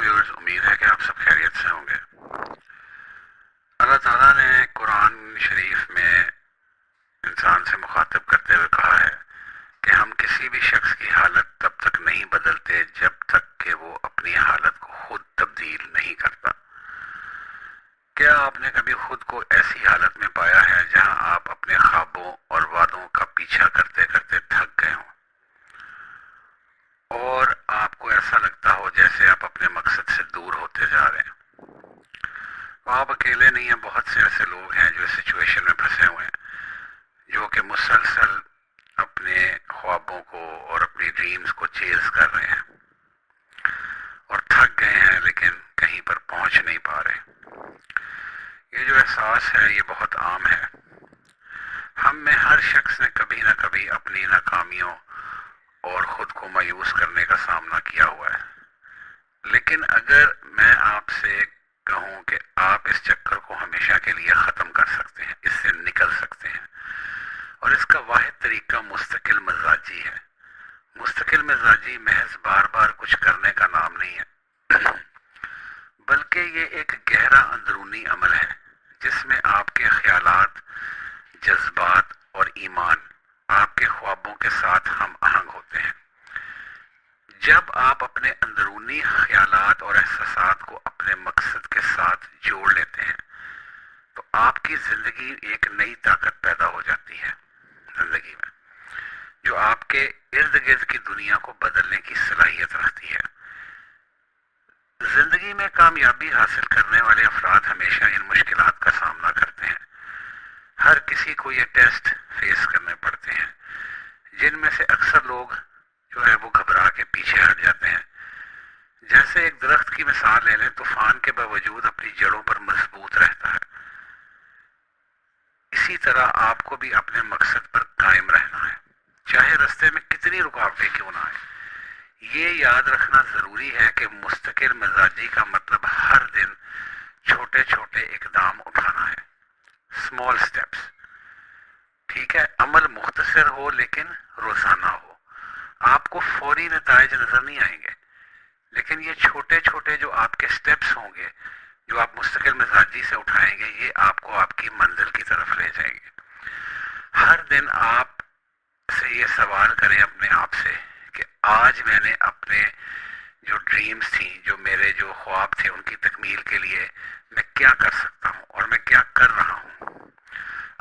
Viewers, امید ہے کہ آپ سب خیریت سے ہوں گے۔ اللہ تعالیٰ نے قرآن شریف میں انسان سے مخاطب کرتے ہوئے کہا ہے کہ ہم کسی بھی شخص کی حالت تب تک نہیں بدلتے جب تک کہ وہ اپنی حالت کو خود تبدیل نہیں کرتا۔ کیا آپ نے کبھی خود کو ایسی حالت میں پایا ہے جہاں آپ اپنے خوابوں اور وعدوں کا پیچھا کرتے کرتے تھک گئے ہوں اور آپ کو ایسا لگتا ہو جیسے آپ اپنے مقصد سے دور ہوتے جا رہے ہیں؟ آپ اکیلے نہیں ہیں، بہت سے ایسے لوگ ہیں جو اس سچویشن میں پھنسے ہوئے ہیں، جو کہ مسلسل اپنے خوابوں کو اور اپنی ڈریمز کو چیز کر رہے ہیں اور تھک گئے ہیں لیکن کہیں پر پہنچ نہیں پا رہے۔ یہ جو احساس ہے یہ بہت عام ہے۔ ہم میں ہر شخص نے کبھی نہ کبھی اپنی ناکامیوں اور خود کو مایوس کرنے کا سامنا کیا ہوا ہے، لیکن اگر میں آپ سے کہوں کہ آپ اس چکر کو ہمیشہ کے لیے ختم کر سکتے ہیں، اس سے نکل سکتے ہیں، اور اس کا واحد طریقہ مستقل مزاجی ہے۔ مستقل مزاجی محض بار بار کچھ کرنے کا نام نہیں ہے، بلکہ یہ ایک گہرا اندرونی عمل ہے جس میں آپ کے خیالات، جذبات اور ایمان آپ کے خوابوں کے ساتھ ہم آہنگ ہوتے ہیں۔ جب آپ اپنے اندرونی خیالات اور احساسات کو اپنے مقصد کے ساتھ جوڑ لیتے ہیں تو آپ کی زندگی ایک نئی طاقت پیدا ہو جاتی ہے زندگی میں، جو آپ کے ارد گرد کی دنیا کو بدلنے کی صلاحیت رکھتی ہے۔ زندگی میں کامیابی حاصل کرنے والے افراد ہمیشہ ان مشکلات کا سامنا کرتے ہیں۔ ہر کسی کو یہ ٹیسٹ فیس کرنے پڑتے ہیں، جن میں سے اکثر لوگ جو ہے وہ گھبرا کے پیچھے ہٹ جاتے ہیں۔ جیسے ایک درخت کی مثال لے لیں، طوفان کے باوجود اپنی جڑوں پر مضبوط رہتا ہے، اسی طرح آپ کو بھی اپنے مقصد پر قائم رہنا ہے، چاہے راستے میں کتنی رکاوٹیں کیوں نہ آئیں۔ یہ یاد رکھنا ضروری ہے کہ مستقل مزاجی کا مطلب ہر دن چھوٹے چھوٹے اقدام اٹھانا ہے، اسمال سٹیپس، ٹھیک ہے؟ عمل مختصر ہو لیکن روزانہ ہو۔ آپ کو فوری نتائج نظر نہیں آئیں گے، لیکن یہ چھوٹے چھوٹے جو آپ کے سٹیپس ہوں گے، جو آپ مستقل مزاجی سے اٹھائیں گے، یہ آپ کو آپ کی منزل کی طرف لے جائیں گے۔ ہر دن آپ سے یہ سوال کریں اپنے آپ سے کہ آج میں نے اپنے جو ڈریمز تھیں، جو میرے جو خواب تھے، ان کی تکمیل کے لیے میں کیا کر سکتا ہوں اور میں کیا کر رہا ہوں۔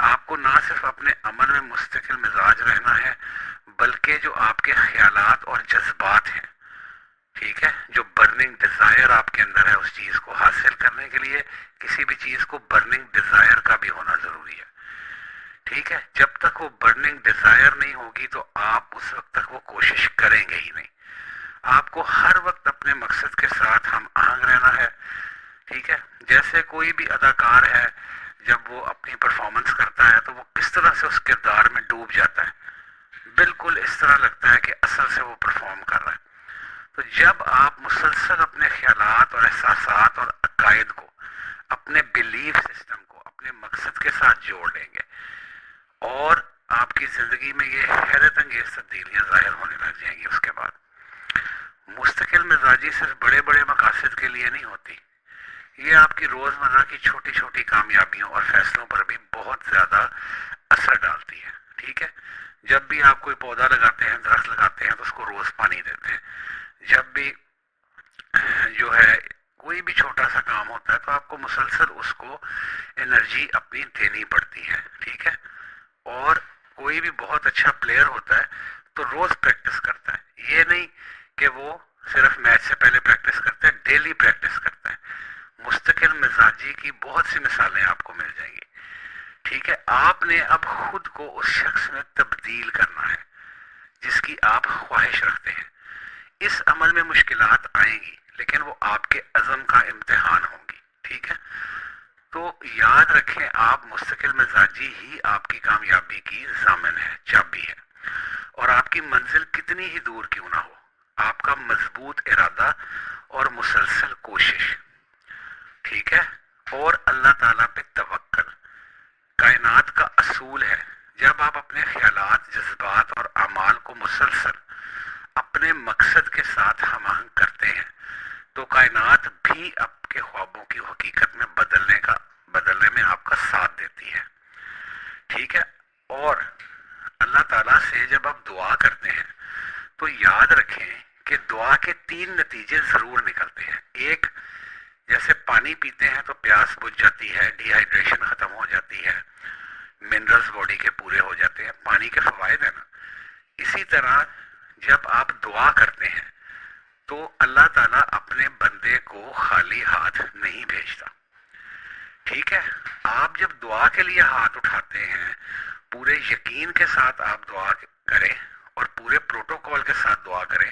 آپ کو نہ صرف اپنے عمل میں مستقل مزاج رہنا ہے، بلکہ جو آپ کے خیالات اور جذبات ہیں، ٹھیک ہے، جو برننگ ڈیزائر آپ کے اندر ہے، اس چیز کو حاصل کرنے کے لیے کسی بھی چیز کو برننگ ڈیزائر کا بھی ہونا ضروری ہے، ٹھیک ہے؟ جب تک وہ برننگ ڈیزائر نہیں ہوگی تو آپ اس وقت تک وہ کوشش کریں گے ہی نہیں۔ آپ کو ہر وقت اپنے مقصد کے ساتھ ہم آہنگ رہنا ہے، ٹھیک ہے؟ جیسے کوئی بھی اداکار ہے، جب وہ اپنی پرفارمنس کرتا ہے تو وہ کس طرح سے اس کردار میں ڈوب جاتا ہے، بالکل اس طرح لگتا ہے کہ اصل سے وہ پرفارم کر رہا ہے۔ تو جب آپ مسلسل اپنے خیالات اور احساسات اور عقائد کو، اپنے بیلیف سسٹم کو اپنے مقصد کے ساتھ جوڑ لیں گے، اور آپ کی زندگی میں یہ حیرت انگیز تبدیلیاں ظاہر ہونے لگ جائیں گی۔ اس کے بعد مستقل مزاجی صرف بڑے بڑے مقاصد کے لیے نہیں ہوتی، یہ آپ کی روزمرہ کی چھوٹی چھوٹی کامیابیوں اور فیصلوں پر بھی بہت زیادہ اثر ڈالتی ہے، ٹھیک ہے؟ جب بھی آپ کوئی پودا لگاتے ہیں، درخت لگاتے ہیں، تو اس کو روز پانی دیتے ہیں۔ جب بھی جو ہے کوئی بھی چھوٹا سا کام ہوتا ہے تو آپ کو مسلسل اس کو انرجی اپنی دینی پڑتی ہے، ٹھیک ہے؟ اور کوئی بھی بہت اچھا پلیئر ہوتا ہے تو روز پریکٹس کرتا ہے، یہ نہیں کہ وہ صرف میچ سے پہلے پریکٹس کرتا ہے، ڈیلی پریکٹس کرتا ہے۔ مستقل مزاجی کی بہت سی مثالیں آپ کو مل جائیں گی، ٹھیک ہے؟ آپ نے اب خود کو اس شخص میں تبدیل کرنا ہے جس کی آپ خواہش رکھتے ہیں۔ اس عمل میں مشکلات آئیں گی، لیکن وہ آپ کے عزم کا امتحان ہوں گی، ٹھیک ہے؟ تو یاد رکھیں، آپ مستقل مزاجی ہی آپ کی کامیابی کی ضامن ہے، چابی ہے، اور آپ کی منزل کتنی ہی دور کیوں نہ ہو، آپ کا مضبوط ارادہ اور مسلسل کوشش، ٹھیک ہے؟ اور اللہ تعالیٰ پہ توکل کائنات کا اصول ہے۔ جب آپ اپنے خیالات، جذبات اور اعمال کو مسلسل اپنے مقصد کے ساتھ ہم آہنگ کرتے ہیں تو کائنات بھی آپ کے خوابوں کی حقیقت میں بدلنے میں آپ کا ساتھ دیتی ہے. ٹھیک ہے. اور اللہ تعالیٰ سے جب آپ دعا کرتے ہیں تو یاد رکھیں کہ دعا کے 3 نتیجے ضرور نکلتے ہیں. ایک، جیسے پانی پیتے ہیں تو پیاس بجھ جاتی ہے، ڈی ہائیڈریشن ختم ہو جاتی ہے، منرلز باڈی کے پورے ہو جاتے ہیں، پانی کے فوائد ہیں نا. اسی طرح جب آپ دعا کرتے ہیں تو اللہ تعالیٰ اپنے بندے کو خالی ہاتھ نہیں بھیجتا. ٹھیک ہے. آپ جب دعا کے لیے ہاتھ اٹھاتے ہیں پورے یقین کے ساتھ آپ دعا کریں اور پورے پروٹوکول کے ساتھ دعا کریں،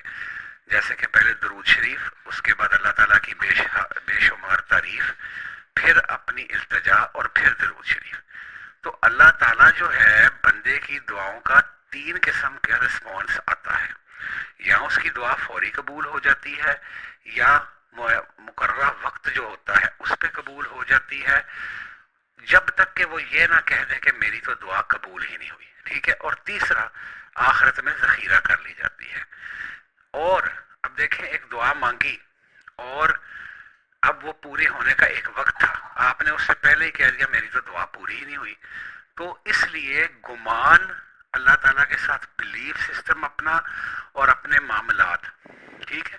جیسے کہ پہلے درود شریف، اس کے بعد اللہ تعالیٰ کی بے شمار تعریف، پھر اپنی التجا اور پھر درود شریف. تو اللہ تعالیٰ جو ہے بندے کی دعاؤں کا 3 قسم کا رسپانس آتا ہے. یا اس کی دعا فوری قبول ہو جاتی ہے، یا مقررہ وقت جو ہوتا ہے اس پہ قبول ہو جاتی ہے، جب تک کہ وہ یہ نہ کہہ دے کہ میری تو دعا قبول ہی نہیں ہوئی. ٹھیک ہے. اور تیسرا، آخرت میں ذخیرہ کر لی جاتی ہے. اور اب دیکھیں، ایک دعا مانگی اور اب وہ پوری ہونے کا ایک وقت تھا، آپ نے اس سے پہلے ہی کہہ دیا میری تو دعا پوری ہی نہیں ہوئی. تو اس لیے گمان اللہ تعالیٰ کے ساتھ بلیف سسٹم اپنا اور اپنے معاملات. ٹھیک ہے.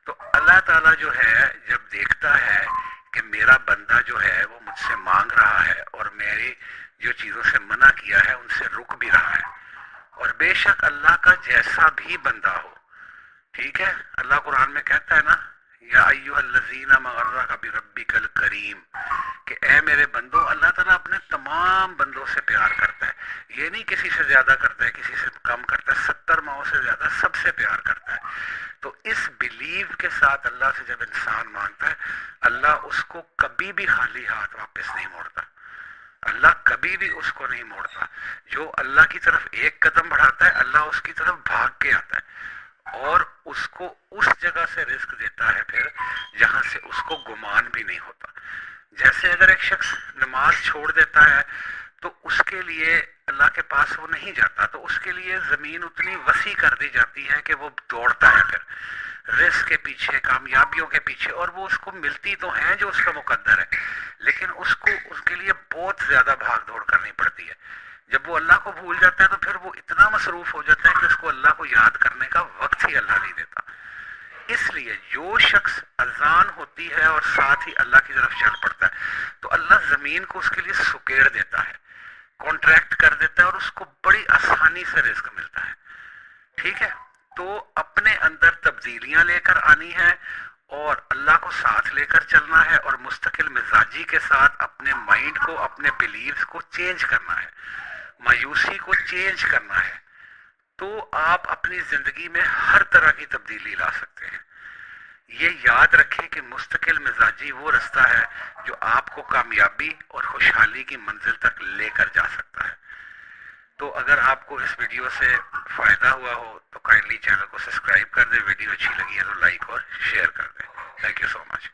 تو اللہ تعالیٰ جو ہے جب دیکھتا ہے کہ میرا بندہ جو ہے وہ مجھ سے مانگ رہا ہے اور میری جو چیزوں سے منع کیا ہے ان سے رک بھی رہا ہے، اور بے شک اللہ کا جیسا بھی بندہ ہو. ٹھیک ہے. اللہ قرآن میں کہتا ہے نا، یا ایھا الذین مغرک بربک الکریم، کہ اے میرے بندو، اللہ تعالیٰ اپنے تمام بندوں سے پیار کرتا ہے. یہ نہیں کسی سے زیادہ کرتا ہے، کسی سے کم کرتا ہے، 70 ماؤں سے زیادہ سب سے پیار کرتا ہے. تو اس بلیو کے ساتھ اللہ سے جب انسان مانگتا ہے، اللہ اس کو کبھی بھی خالی ہاتھ واپس نہیں موڑتا. اللہ کبھی بھی اس کو نہیں موڑتا. جو اللہ کی طرف ایک قدم بڑھاتا ہے اللہ اس کی طرف بھاگ کے آتا ہے اور اس کو اس جگہ سے رزق دیتا ہے پھر جہاں سے اس کو گمان بھی نہیں ہوتا. جیسے اگر ایک شخص نماز چھوڑ دیتا ہے تو اس کے لیے اللہ کے پاس وہ نہیں جاتا، تو اس کے لیے زمین اتنی وسیع کر دی جاتی ہے کہ وہ دوڑتا ہے پھر رزق کے پیچھے، کامیابیوں کے پیچھے، اور وہ اس کو ملتی تو ہیں جو اس کا مقدر ہے، لیکن اس کو اس کے لیے بہت زیادہ بھاگ دوڑ کرنی پڑتی ہے. جب وہ اللہ کو بھول جاتا ہے تو پھر وہ اتنا مصروف ہو جاتا ہے کہ اس کو اللہ کو یاد کرنے کا وقت ہی اللہ نہیں دیتا. اس لیے جو شخص اذان ہوتی ہے اور ساتھ ہی اللہ کی طرف چل پڑتا ہے تو اللہ زمین کو اس کے لیے سکیڑ دیتا ہے، کانٹریکٹ کر دیتا ہے اور اس کو بڑی آسانی سے رزق ملتا ہے. ٹھیک ہے. تو اپنے اندر تبدیلیاں لے کر آنی ہے اور اللہ کو ساتھ لے کر چلنا ہے اور مستقل مزاجی کے ساتھ اپنے مائنڈ کو، اپنے بلیفز کو چینج کرنا ہے، مایوسی کو چینج کرنا ہے. تو آپ اپنی زندگی میں ہر طرح کی تبدیلی لا سکتے ہیں. یہ یاد رکھیں کہ مستقل مزاجی وہ رستہ ہے جو آپ کو کامیابی اور خوشحالی کی منزل تک لے کر جا سکتا ہے. تو اگر آپ کو اس ویڈیو سے فائدہ ہوا ہو تو کائنڈلی چینل کو سبسکرائب کر دیں، ویڈیو اچھی لگی ہے تو لائک اور شیئر کر دیں. Thank you so much.